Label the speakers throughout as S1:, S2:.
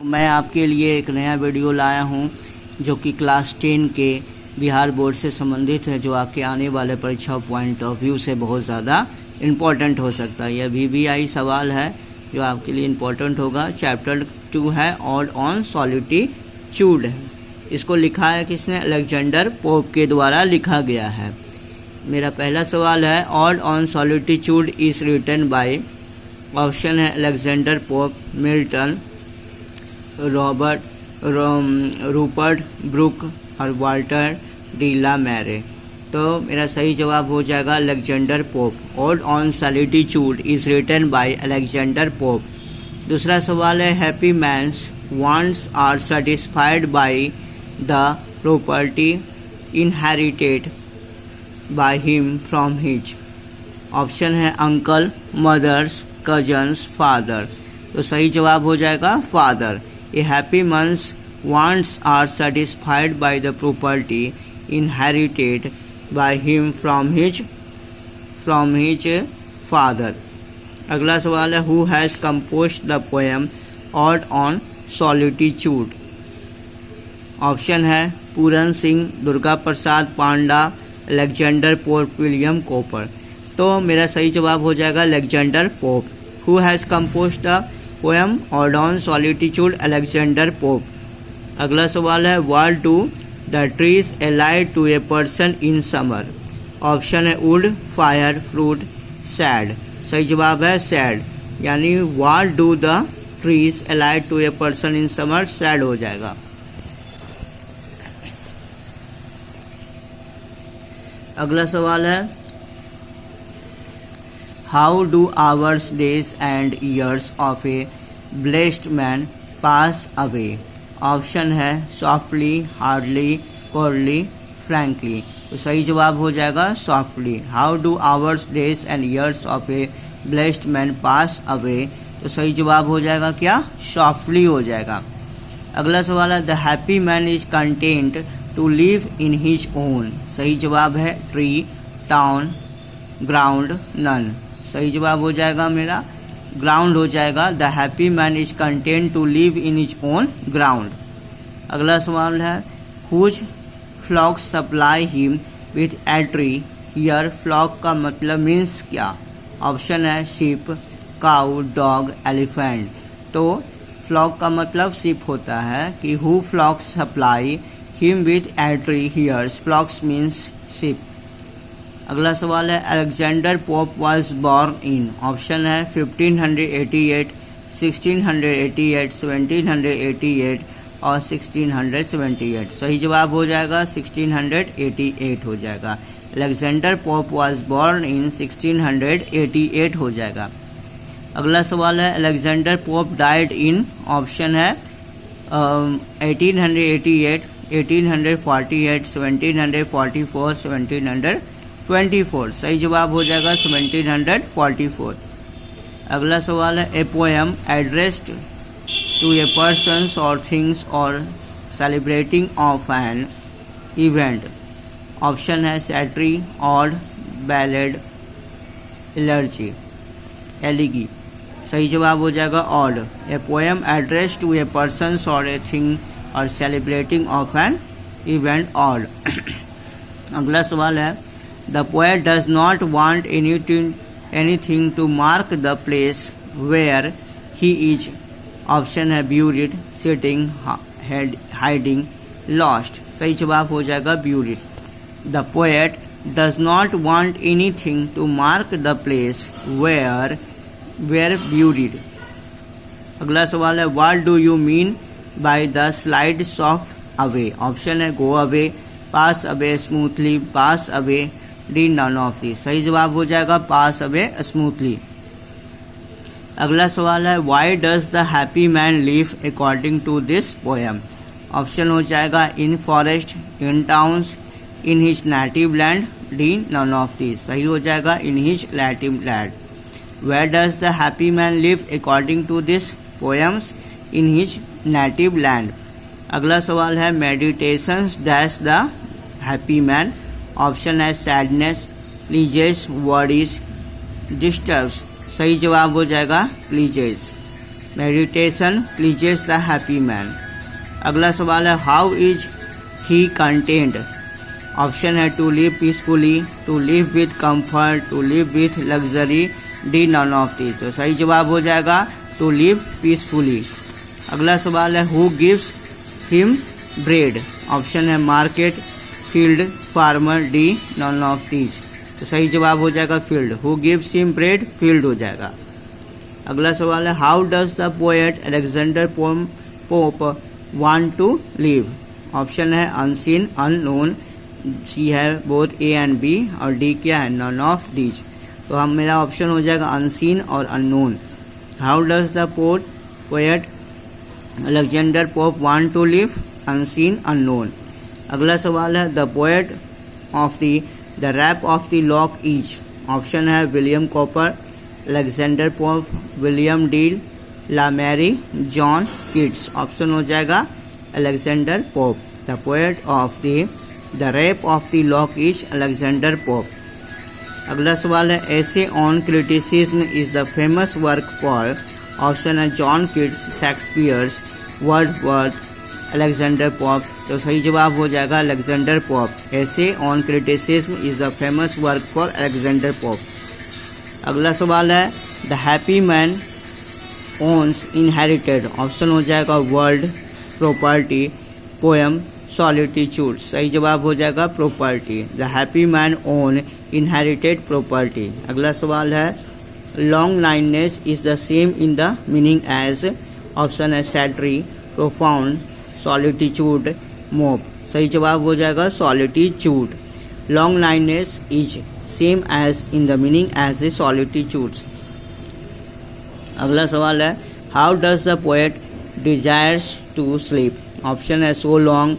S1: मैं आपके लिए एक नया वीडियो लाया हूं जो कि क्लास 10 के बिहार बोर्ड से संबंधित है, जो आपके आने वाले परीक्षा पॉइंट ऑफ व्यू से बहुत ज़्यादा इम्पोर्टेंट हो सकता है। यह VBI सवाल है जो आपके लिए इम्पोर्टेंट होगा। चैप्टर 2 है ऑड ऑन सॉलिट्यूड है। इसको लिखा है किसने? अलेक्जेंडर पोप के द्वारा लिखा गया है। मेरा पहला सवाल है ode on solitude is written by, option है Alexander Pope, Milton, Rupert Brooke और वाल्टर डी ला मैरे। तो मेरा सही जवाब हो जाएगा Alexander Pope. Ode on solitude is written by Alexander Pope. दूसरा सवाल है happy man's wants are satisfied by the property inherited by him from his. Option है अंकल, मदर्स, कजन्स, फादर। तो सही जवाब हो जाएगा father. A happy man's wants are satisfied by the property inherited by him from his father. अगला सवाल है who has composed the poem ode on solitude. Option है Puran Singh, Durga Prasad Panda, Alexander Pope, William Cowper. तो मेरा सही जवाब हो जाएगा Alexander Pope. Who has composed the poem ode on solitude? Alexander Pope. अगला सवाल है what do the trees allied to a person in summer. Option है वुड, फायर, फ्रूट, सैड। सही जवाब है सैड, यानी what do the trees allied to a person in summer, sad हो जाएगा। अगला सवाल है how do hours, days and years of a blessed man pass away. Option है सॉफ्टली, हार्डली, कोरली, फ्रैंकली। तो सही जवाब हो जाएगा softly. How do hours, days and years of a blessed man pass away. तो सही जवाब हो जाएगा क्या? सॉफ्टली हो जाएगा। अगला सवाल है the happy man is content to live in his own. सही जवाब है ट्री, टाउन, ग्राउंड, नन। सही जवाब हो जाएगा मेरा ग्राउंड हो जाएगा। The happy man is content to live in his own ground. अगला सवाल है whose flock supply him with a tree. Here flock का मतलब मीन्स क्या? ऑप्शन है शिप, काउ, डॉग, एलिफेंट। तो फ्लॉक का मतलब शिप होता है कि who flock supply him with a tree. Here's flocks means sheep. अगला सवाल है Alexander Pope was born in. Option है 1588, 1688, 1788 और 1678। सही जवाब हो जाएगा 1688 हो जाएगा। अलेक्जेंडर पोप वाज बॉर्न इन 1688 हो जाएगा। अगला सवाल है Alexander pope died in. Option है 1888, 1848, 1744, 1724। सही जवाब हो जाएगा 1744। अगला सवाल है a poem addressed to a person और थिंग्स और celebrating of an event. Option है सैटरी, ऑड, बैलेड, एलिगी। सही जवाब हो जाएगा ode. A poem addressed to a person और ए थिंग और celebrating of an event, ode. अगला सवाल है the poet does not want anything to mark the place where he is. Option है ब्यूरिड, सिटिंग, हाइडिंग, लॉस्ट। सही जवाब हो जाएगा buried. The poet does not want anything to mark the place where buried. अगला सवाल है what do you mean by the slide soft away. Option है go away, pass away, smoothly, pass away, D none of the. सही जवाब हो जाएगा पास away smoothly. अगला सवाल है why does the happy man live according to this poem. Option हो जाएगा in forest, in towns, in his native land, D none of the. सही हो जाएगा in his native land. Where does the happy man live according to this poems? In his native land. अगला सवाल है meditations dash the happy man. Option है sadness, pleases, worries, disturbs. सही जवाब हो जाएगा pleases. Meditation pleases the happy man. अगला सवाल है how is he content. Option है to live peacefully, to live with comfort, to live with luxury, D none of the. तो सही जवाब हो जाएगा टू लिव पीसफुली। अगला सवाल है who gives him bread. Option है market, field, farmer, D none of these. तो सही जवाब हो जाएगा field. Who gives him bread, field हो जाएगा। अगला सवाल है how does the poet Alexander Pope want to live. Option है अनसीन, अननोन, सी है बोथ ए एंड बी, और डी क्या है नॉन ऑफ दीज। तो हम मेरा ऑप्शन हो जाएगा अनसीन और unknown. How does the poet Alexander Pope want to live, unseen, unknown. अगला सवाल है the poet of the rape of the lock is. Option है William Cowper, Alexander Pope, William de, la Mare, John Keats. Option हो जाएगा Alexander Pope. The poet of the rape of the lock is Alexander Pope. अगला सवाल है essay on criticism is the famous work for. Option है John Keats, Shakespeare's, Wordsworth, Alexander Pope. तो सही जवाब हो जाएगा Alexander Pope. Essay on criticism is the famous work for Alexander Pope. अगला सवाल है the happy man owns inherited. Option हो जाएगा वर्ल्ड, प्रॉपर्टी, पोएम, सॉलिट्यूड। सही जवाब हो जाएगा property. The happy man own inherited property. अगला सवाल है loneliness is the same in the meaning as. Option है सैटरी, प्रोफाउंड, सॉलिट्यूड, मोप। सही जवाब हो जाएगा solitude. Loneliness is same as in the meaning as a solitude. अगला सवाल है how does the poet desires to sleep. Option है so long,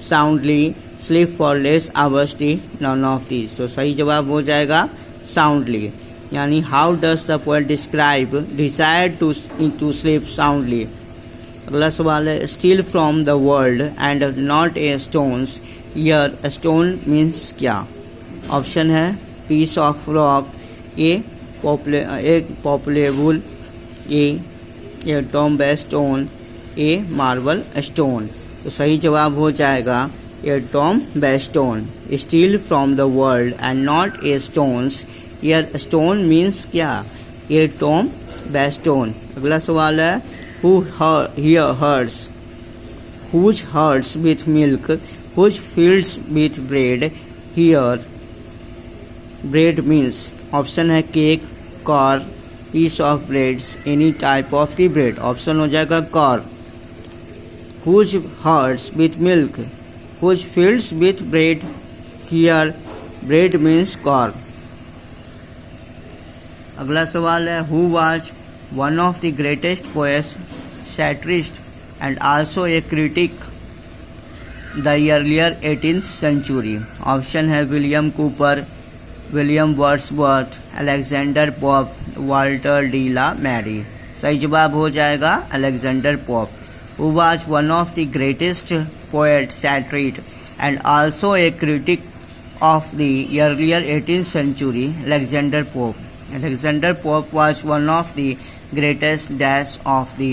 S1: soundly, sleep for less hours, D none of these. तो सही जवाब हो जाएगा soundly. यानी how does the poet describe desire to sleep soundly. अगला सवाल है steal from the world and not a stones. Here stone means क्या। ऑप्शन है piece of rock, a populable, a tomb stone, a marble stone. तो सही जवाब हो जाएगा a tomb stone. Steal from the world and not a stones. Here stone means क्या, a tomb stone. अगला सवाल है who here herds, whose herds with milk, whose fields with bread. Here bread means option है cake, car, piece of breads, any type of the bread. Option हो जाएगा car. whose herds with milk, whose fields with bread. Here bread means car। अगला सवाल है who was one of the greatest poets, satirist and also a critic the earlier 18th century. Option है William Cowper, William Wordsworth, Alexander Pope, Walter de la Mare. सही जवाब हो जाएगा Alexander Pope. Who was one of the greatest poet, satirist and also a critic of the earlier 18th century, Alexander Pope. Alexander Pope was one of the greatest dash of the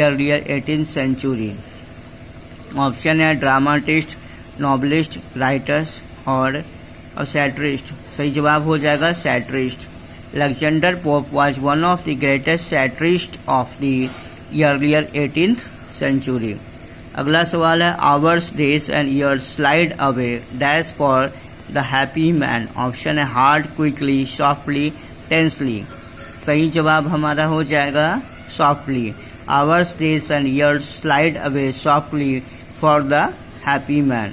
S1: earlier 18th century. Option है dramatist, novelist, writers और सैटरिस्ट। सही जवाब हो जाएगा सैटरिस्ट। Alexander Pope was one of the greatest satirists of the earlier 18th century. अगला सवाल है hours, days and years slide away dash for the happy man. Option है हार्ड, क्विकली, सॉफ्टली, टेंसली। सही जवाब हमारा हो जाएगा softly. Hours, days and years slide away softly for the happy man.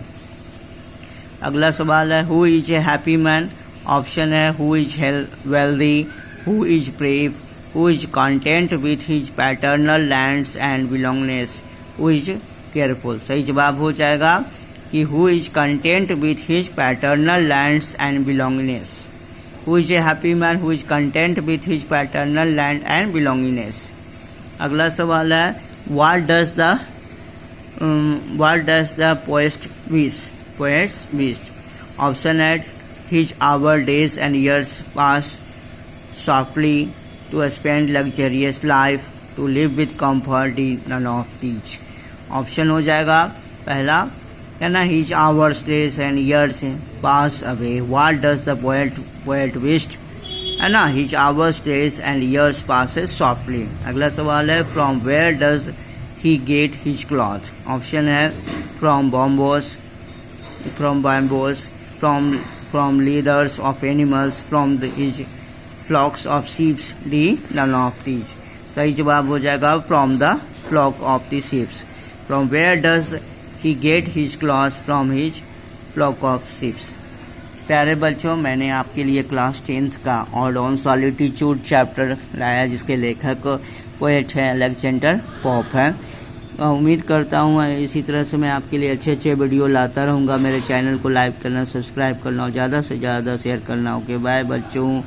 S1: अगला सवाल है who is a happy man. Option है who is wealthy, who is brave, who is content with his paternal lands and belongness, who is careful. सही जवाब हो जाएगा कि who is content with his paternal lands and belongness. Who is a happy man who is content with his paternal land and belongingness. अगला सवाल है what does the poet wish? Poets wish. Option है his our days and years pass softly to spend luxurious life, to live with comfort in none of these. Option हो जाएगा पहला है ना, his hours days and years pass away, what does the poet wished, है ना, his hours days and years passes softly. अगला सवाल है from where does he get his cloth. Option है from bamboos, from leathers of animals, from his flocks of sheeps, D none of these. सही जवाब हो जाएगा from the flock of the sheeps. From where does he get his cloth, from his flock of sheeps. प्यारे बच्चों, मैंने आपके लिए class 10th का ऑड ऑन सॉलिट्यूड चैप्टर लाया जिसके लेखक पोएट है अलेक्जेंडर पोप है। उम्मीद करता हूँ इसी तरह से मैं आपके लिए अच्छे अच्छे वीडियो लाता रहूँगा। मेरे चैनल को लाइक करना, सब्सक्राइब करना और ज़्यादा से ज़्यादा शेयर करना। ओके बाय बच्चों।